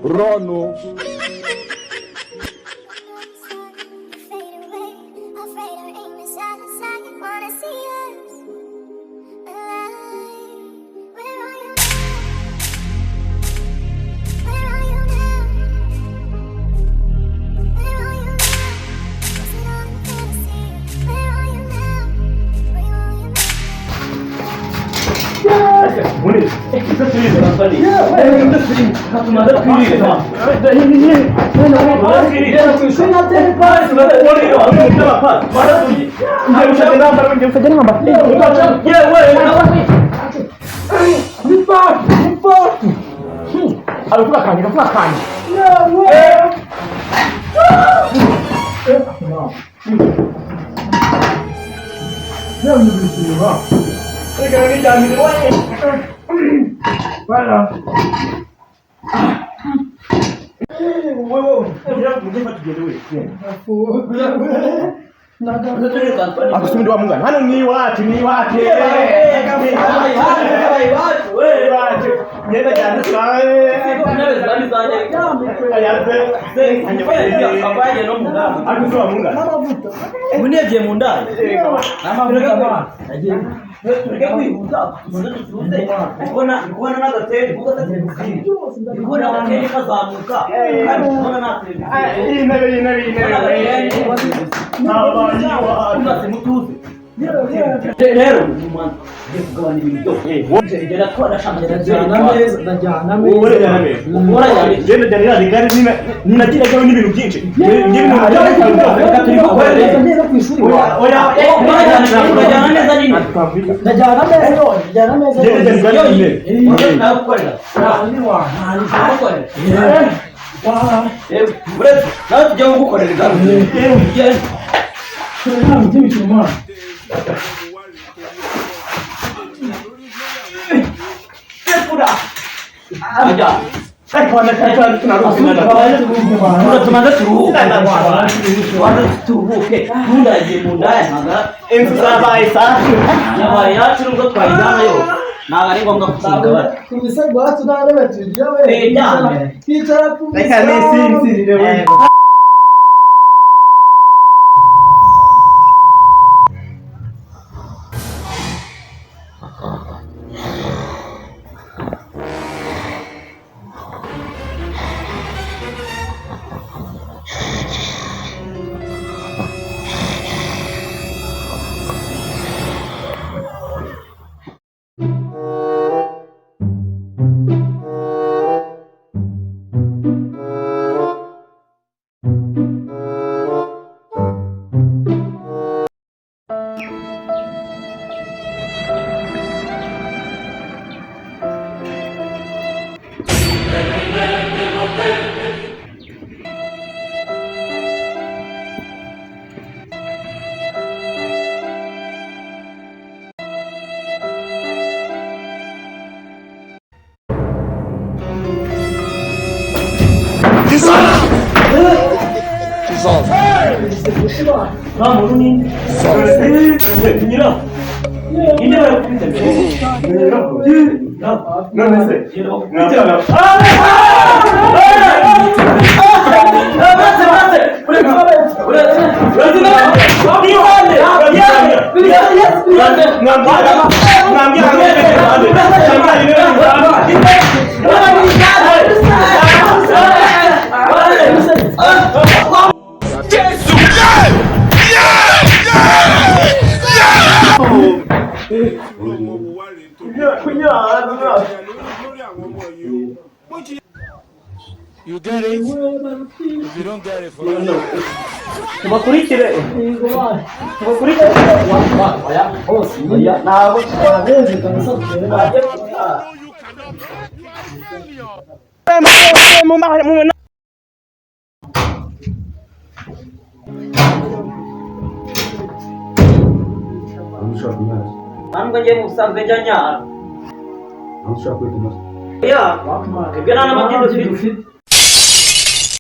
Rono. Aku semua dua mungkin. Hanu ni wati. Dia jangan sekali. Aku semua mungkin. Ini aja munda. Nama berapa? Mereka kuibuka. Wana na gateri, buka gateri. Wana gateri kazamuka. Wana na gateri. Rero mwana gani bintu ngera ko ndashaka ndajyana genda jana rigari ninagira gawe n'ibintu byinshi ngiri mu reka turi gukorera neza ku ishuri oya ndajyana neza nini ndajyana neza genda rigari nini nakorera ni wa ntari gukorera buretse nawe tujya gukorera rigari nta byinshi mwana Pura. Aja. Tunaruhuka tumaze turuhuke mundaje mundaya ntaga inzu zabaye safi yabaye yacu nubwo twayijyana yo ntago ari ngombwa kusigabara kubise rwacu ntarebe tugiye we kwicara kubise reka nisinzirire Vamos, menino. Menino. Ini baru kita. Não, não sei. You get it? If you don't get it, for no. Tumakurikire. Tumakurikire. Oya. Oya. Ntabwo twagenze kabisa. Anu nje musanzwe njanya. Anshaka kwita. Ya, kebya na majindo